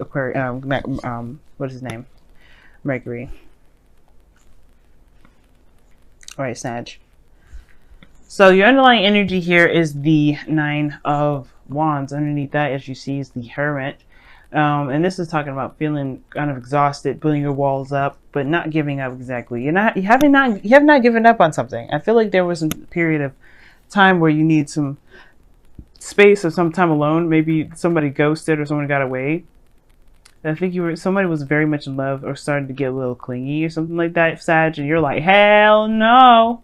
Aquarius, what is his name? Mercury. All right, Sag. So your underlying energy here is the Nine of Wands. Underneath that, as you see, is the Hermit. And this is talking about feeling kind of exhausted, putting your walls up, but not giving up exactly. You have not given up on something. I feel like there was a period of time where you need some space or some time alone. Maybe somebody ghosted or someone got away. I think somebody was very much in love or started to get a little clingy or something like that, Sag, and you're like, hell no.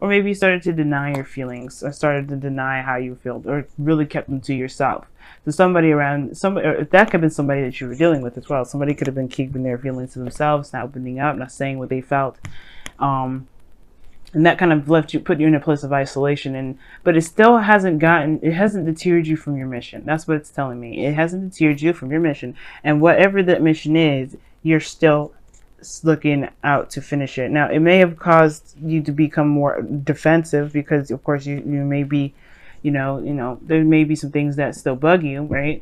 Or maybe you started to deny your feelings, or started to deny how you feel, or really kept them to yourself. So somebody around, or that could have been somebody that you were dealing with as well. Somebody could have been keeping their feelings to themselves, not opening up, not saying what they felt. And that kind of put you in a place of isolation. But it still hasn't deterred you from your mission. That's what it's telling me. It hasn't deterred you from your mission. And whatever that mission is, you're still looking out to finish it. Now, it may have caused you to become more defensive because, of course, you may be, there may be some things that still bug you, right?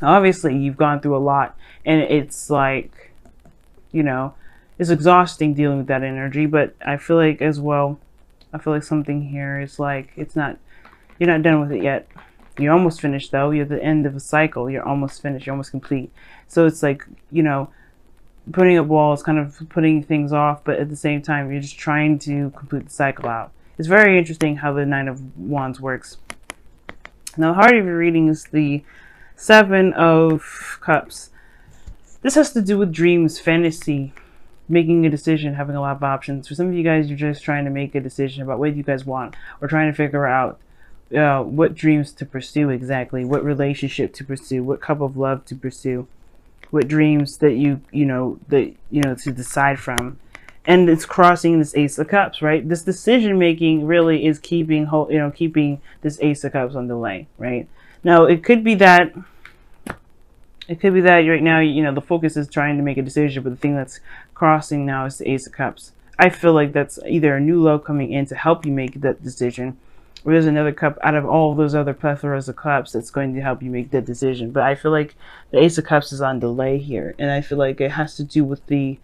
Obviously, you've gone through a lot, and it's like, it's exhausting dealing with that energy. But I feel like as well, something here is like, you're not done with it yet. You're almost finished though. You're at the end of a cycle. You're almost finished. You're almost complete. So it's like, putting up walls, kind of putting things off, but at the same time, you're just trying to complete the cycle out. It's very interesting how the Nine of Wands works. Now, the heart of your reading is the Seven of Cups. This has to do with dreams, fantasy, making a decision, having a lot of options. For some of you guys, you're just trying to make a decision about what you guys want, or trying to figure out what dreams to pursue exactly, what relationship to pursue, what cup of love to pursue, what dreams that to decide from. And it's crossing this Ace of Cups, right? This decision making really is keeping this Ace of Cups on delay, right? Now, it could be that right now, the focus is trying to make a decision, but the thing that's crossing now is the Ace of Cups. I feel like that's either a new love coming in to help you make that decision, or there's another cup out of all of those other plethoras of cups that's going to help you make that decision. But I feel like the Ace of Cups is on delay here, and I feel like it has to do with the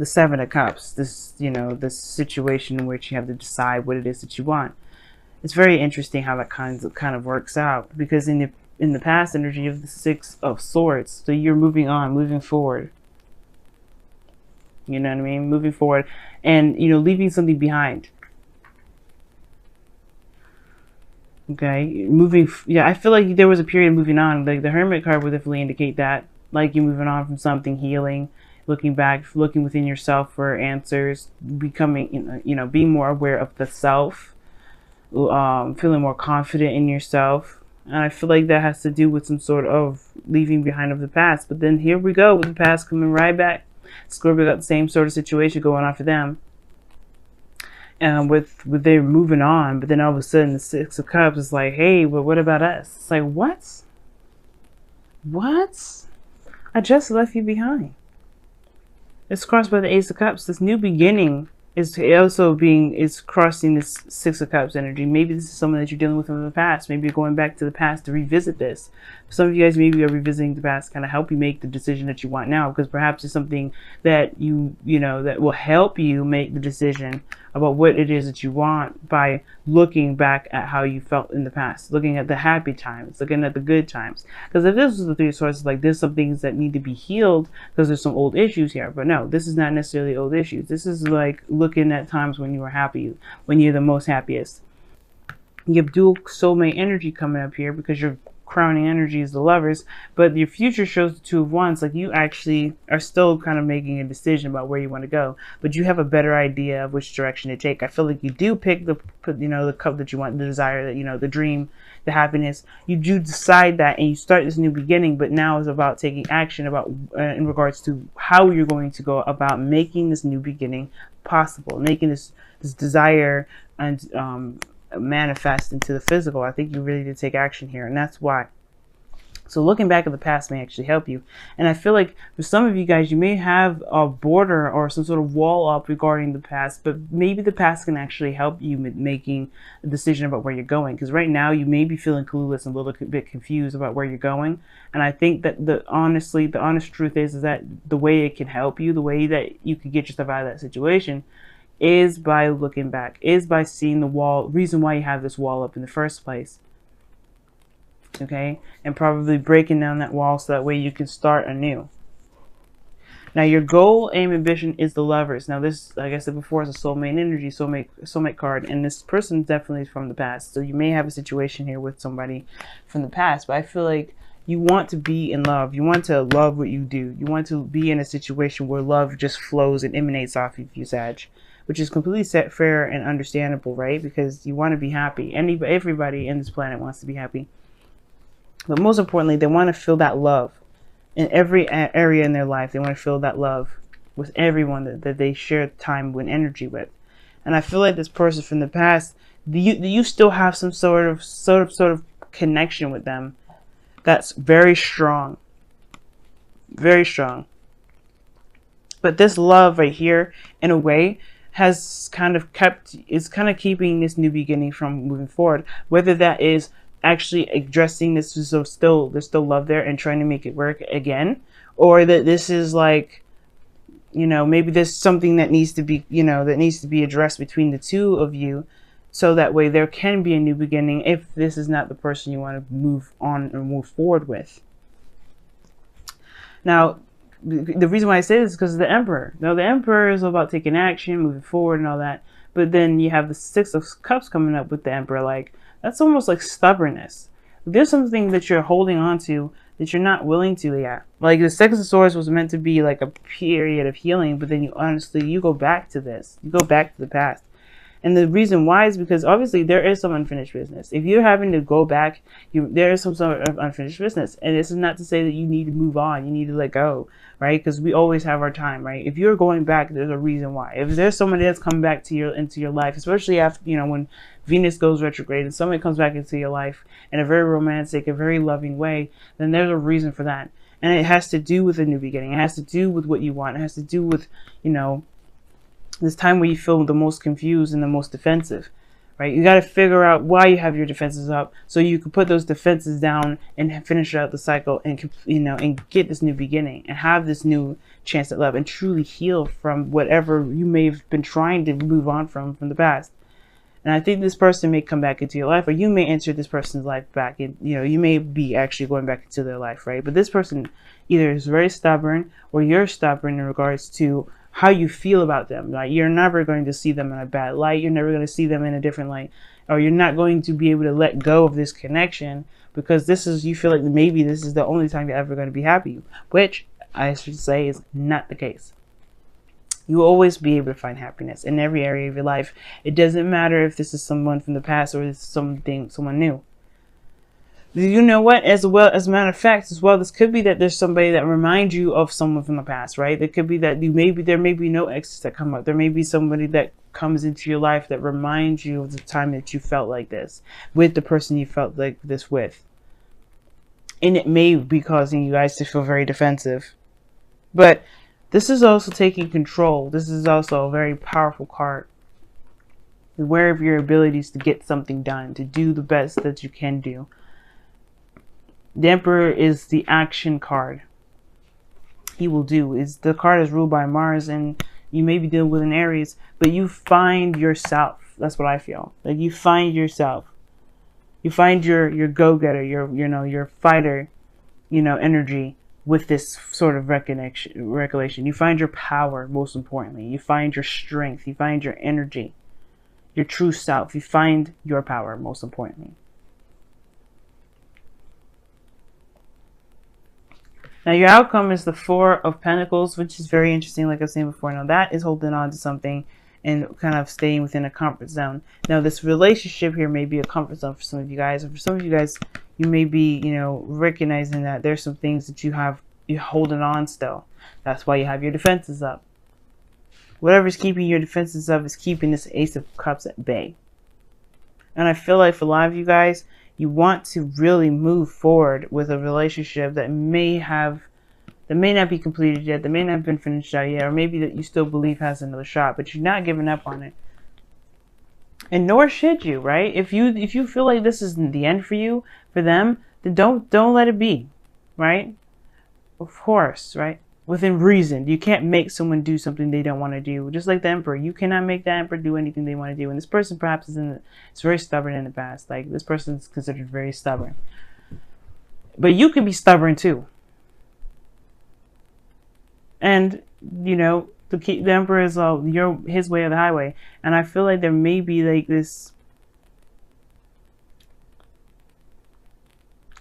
Seven of Cups. This situation in which you have to decide what it is that you want. It's very interesting how that kind of works out, because in the past energy of the Six of Swords, so you're moving on, moving forward. You know what I mean? Moving forward, and leaving something behind. Okay, I feel like there was a period of moving on. Like the Hermit card would definitely indicate that, like you're moving on from something, healing, looking back, looking within yourself for answers, becoming, being more aware of the self, feeling more confident in yourself. And I feel like that has to do with some sort of leaving behind of the past. But then here we go with the past coming right back. Scorpio got the same sort of situation going on for them. And with they're moving on, but then all of a sudden the Six of Cups is like, hey, well, what about us? It's like, what? I just left you behind. It's crossed by the Ace of Cups. This new beginning is crossing this Six of Cups energy. Maybe this is someone that you're dealing with from the past. Maybe you're going back to the past to revisit this. Some of you guys maybe are revisiting the past to kind of help you make the decision that you want now, because perhaps it's something that that will help you make the decision about what it is that you want by looking back at how you felt in the past, looking at the happy times, looking at the good times. Because if this was the Three of Swords, like there's some things that need to be healed because there's some old issues here. But no, this is not necessarily old issues. This is like looking at times when you were happy, when you're the most happiest. You have dual soulmate energy coming up here because your crowning energy is the Lovers, but your future shows the Two of Wands. Like you actually are still kind of making a decision about where you want to go, but you have a better idea of which direction to take. I feel like you do pick the cup that you want, the desire, that the dream, the happiness. You do decide that, and you start this new beginning. But now is about taking action about in regards to how you're going to go about making this new beginning possible, making this desire and manifest into the physical. I think you really did take action here, and that's why. So looking back at the past may actually help you. And I feel like for some of you guys, you may have a border or some sort of wall up regarding the past, but maybe the past can actually help you with making a decision about where you're going. Because right now you may be feeling clueless and a little bit confused about where you're going. And I think that the honest truth is that the way it can help you, the way that you can get yourself out of that situation, is by looking back, is by seeing the wall, reason why you have this wall up in the first place. Okay, and probably breaking down that wall so that way you can start anew. Now your goal, aim, ambition is the Lovers. Now this, like I said before, is a soulmate energy, soulmate card, and this person definitely is from the past. So you may have a situation here with somebody from the past, but I feel like you want to be in love. You want to love what you do. You want to be in a situation where love just flows and emanates off of you, Sag, which is completely fair and understandable, right? Because you want to be happy. Everybody in this planet wants to be happy. But most importantly, they want to feel that love in every area in their life. They want to feel that love with everyone that they share time and energy with. And I feel like this person from the past, you still have some sort of connection with them that's very strong. Very strong. But this love right here, in a way, is kind of keeping this new beginning from moving forward. Whether that is actually addressing this, so there's still love there and trying to make it work again, or that this is like, you know, maybe there's something that needs to be, you know, that needs to be addressed between the two of you, so that way there can be a new beginning if this is not the person you want to move on or move forward with. Now the reason why I say this is because of the Emperor. Now the Emperor is all about taking action, moving forward and all that, but then you have the Six of Cups coming up with the Emperor. Like, that's almost like stubbornness. There's something that you're holding on to that you're not willing to yet. Like the Six of Swords was meant to be like a period of healing, but then you go back to this. You go back to the past. And the reason why is because obviously there is some unfinished business. If you're having to go back, there is some sort of unfinished business. And this is not to say that you need to move on. You need to let go, right? Because we always have our time, right? If you're going back, there's a reason why. If there's somebody that's coming back to into your life, especially after, you know, when Venus goes retrograde and somebody comes back into your life in a very romantic, a very loving way, then there's a reason for that. And it has to do with a new beginning. It has to do with what you want. It has to do with, you know, this time where you feel the most confused and the most defensive, right? You got to figure out why you have your defenses up so you can put those defenses down and finish out the cycle and, you know, and get this new beginning and have this new chance at love and truly heal from whatever you may have been trying to move on from the past. And I think this person may come back into your life, or you may enter this person's life back in, you know, you may be actually going back into their life, right? But this person either is very stubborn or you're stubborn in regards to how you feel about them. Like, you're never going to see them in a bad light. You're never going to see them in a different light, or you're not going to be able to let go of this connection because you feel like maybe this is the only time you're ever going to be happy, which I should say is not the case. You will always be able to find happiness in every area of your life. It doesn't matter if this is someone from the past or this is someone new. You know what? As a matter of fact, as well, this could be that there's somebody that reminds you of someone from the past, right? It could be that there may be no exes that come up. There may be somebody that comes into your life that reminds you of the time that you felt like this with the person you felt like this with. And it may be causing you guys to feel very defensive. But this is also taking control. This is also a very powerful card. Aware of your abilities to get something done, to do the best that you can do. The Emperor is the action card. He will do. The card is ruled by Mars, and you may be dealing with an Aries, but you find yourself. That's what I feel. Like, you find yourself. You find your go-getter, your fighter, energy with this sort of recollection. You find your power, most importantly. You find your strength. You find your energy, your true self. You find your power, most importantly. Now, your outcome is the Four of Pentacles, which is very interesting, like I was saying before. Now, that is holding on to something and kind of staying within a comfort zone. Now, this relationship here may be a comfort zone for some of you guys. Or for some of you guys, you may be, recognizing that there's some things that you're holding on still. That's why you have your defenses up. Whatever's keeping your defenses up is keeping this Ace of Cups at bay. And I feel like for a lot of you guys, You want to really move forward with a relationship that may not be completed yet, that may not have been finished out yet, or maybe that you still believe has another shot, but you're not giving up on it. And nor should you, right? If you feel like this is the end for you, for them, then don't let it be, right? Of course, right? Within reason. You can't make someone do something they don't want to do. Just like the Emperor, you cannot make the Emperor do anything they want to do. And this person perhaps is very stubborn in the past. Like, this person is considered very stubborn. But you can be stubborn too. And, you know, the Emperor is his way or the highway. And I feel like there may be like this,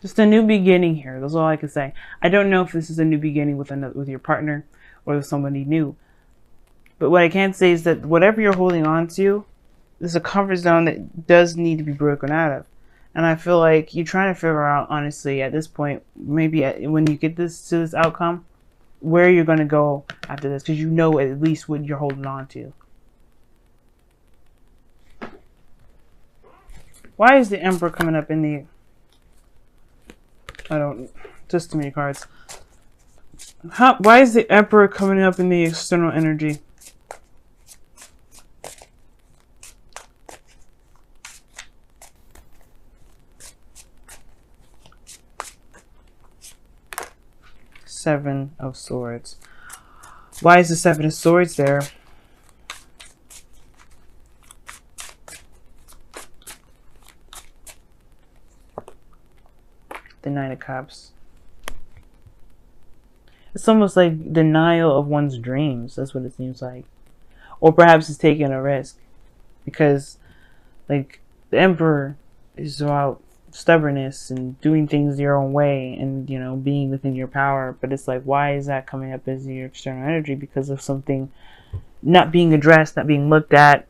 just a new beginning here. That's all I can say. I don't know if this is a new beginning with your partner or with somebody new. But what I can say is that whatever you're holding on to, there's a comfort zone that does need to be broken out of. And I feel like you're trying to figure out, honestly, at this point, maybe when you get to this outcome, where you're going to go after this, because you know at least what you're holding on to. Why is the Emperor coming up in the... just too many cards. Why is the Emperor coming up in the external energy? Seven of Swords. Why is the Seven of Swords there? The Knight of Cups. It's almost like denial of one's dreams. That's what it seems like. Or perhaps it's taking a risk. Because, like, the Emperor is about stubbornness and doing things your own way and, you know, being within your power. But it's like, why is that coming up as your external energy? Because of something not being addressed, not being looked at,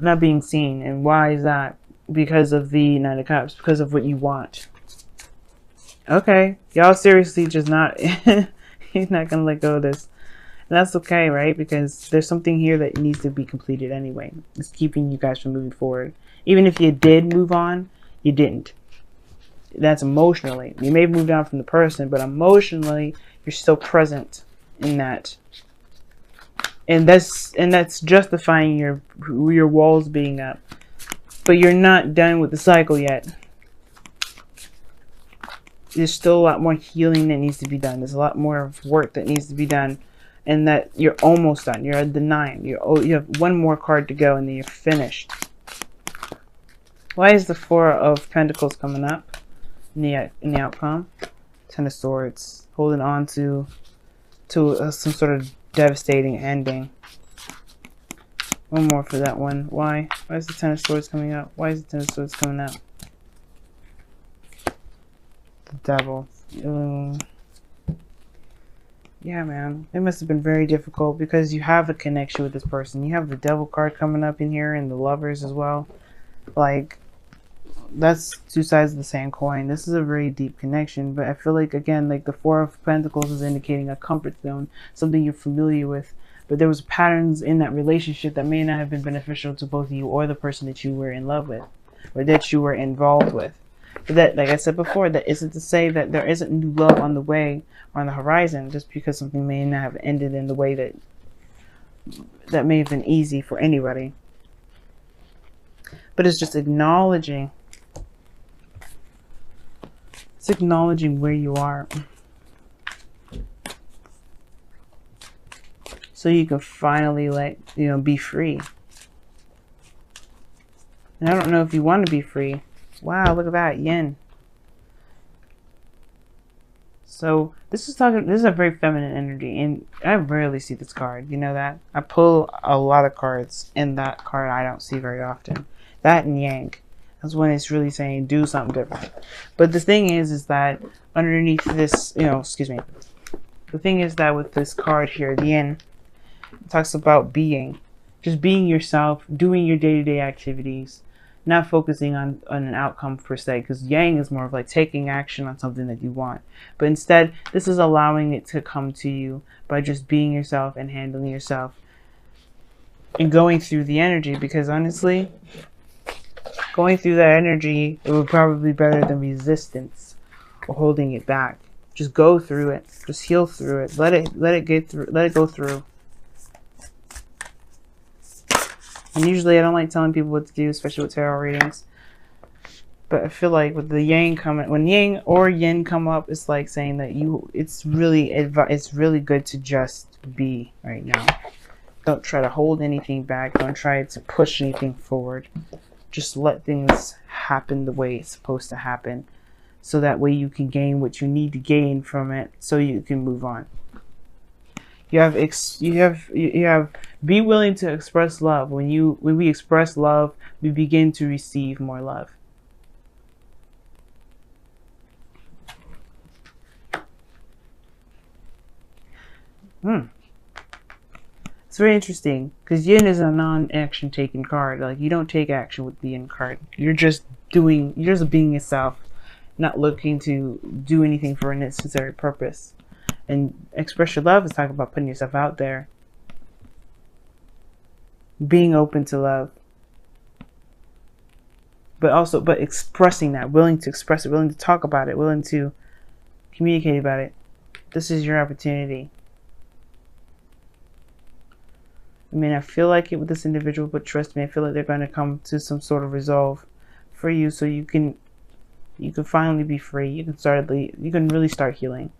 not being seen. And why is that? Because of the Knight of Cups. Because of what you want. Okay, y'all seriously just not, he's not going to let go of this. And that's okay, right? Because there's something here that needs to be completed anyway. It's keeping you guys from moving forward. Even if you did move on, you didn't. That's emotionally. You may have moved on from the person, but emotionally, you're still present in that. And that's justifying your walls being up. But you're not done with the cycle yet. There's still a lot more healing that needs to be done. There's a lot more work that needs to be done. And that you're almost done. You're at the 9. You have one more card to go and then you're finished. Why is the 4 of Pentacles coming up in the outcome? 10 of Swords. Holding on to some sort of devastating ending. One more for that one. Why? Why is the 10 of Swords coming up? Why is the 10 of Swords coming up? The Devil. Yeah, man. It must have been very difficult because you have a connection with this person. You have the Devil card coming up in here and the Lovers as well. Like, that's two sides of the same coin. This is a very deep connection, but I feel like, again, like the 4 of Pentacles is indicating a comfort zone, something you're familiar with. But there was patterns in that relationship that may not have been beneficial to both you or the person that you were in love with or that you were involved with. But that, like I said before, that isn't to say that there isn't new love on the way or on the horizon, just because something may not have ended in the way that may have been easy for anybody. But it's just acknowledging. It's acknowledging where you are. So you can finally, like, you know, be free. And I don't know if you want to be free. Wow, look at that, yin. So this is a very feminine energy, and I rarely see this card. You know that? I pull a lot of cards, and that card I don't see very often. That and Yang. That's when it's really saying do something different. But the thing is that underneath this, you know, excuse me. The thing is that with this card here, the Yin, it talks about being. Just being yourself, doing your day-to-day activities. Not focusing on an outcome per se, because Yang is more of like taking action on something that you want. But instead, this is allowing it to come to you by just being yourself and handling yourself and going through the energy. Because honestly, Going through that energy, it would probably be better than resistance or holding it back. Just go through it. Just heal through it. Let it get through. Let it go through. And usually I don't like telling people what to do, especially with tarot readings. But I feel like with the yang coming, when yang or yin come up, it's like saying that it's really good to just be right now. Don't try to hold anything back. Don't try to push anything forward. Just let things happen the way it's supposed to happen, so that way you can gain what you need to gain from it, so you can move on. You have be willing to express love. When we express love, we begin to receive more love. It's very interesting because yin is a non-action taking card. Like, you don't take action with the yin card. You're just being yourself, not looking to do anything for a necessary purpose. And express your love is talking about putting yourself out there, being open to love, but expressing that, willing to express it, willing to talk about it, willing to communicate about it. This is your opportunity. I mean, I feel like it with this individual, but trust me, I feel like they're going to come to some sort of resolve for you, so you can finally be free. You can really start healing.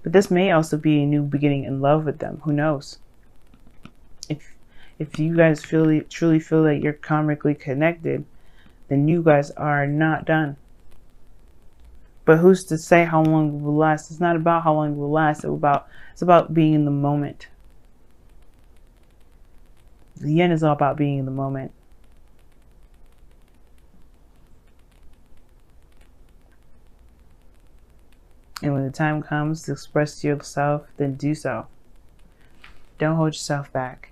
But this may also be a new beginning in love with them. Who knows? If you guys truly feel that you're karmically connected, then you guys are not done. But who's to say how long it will last? It's not about how long it will last. It's about being in the moment. The yin is all about being in the moment. And when the time comes to express yourself, then do so. Don't hold yourself back.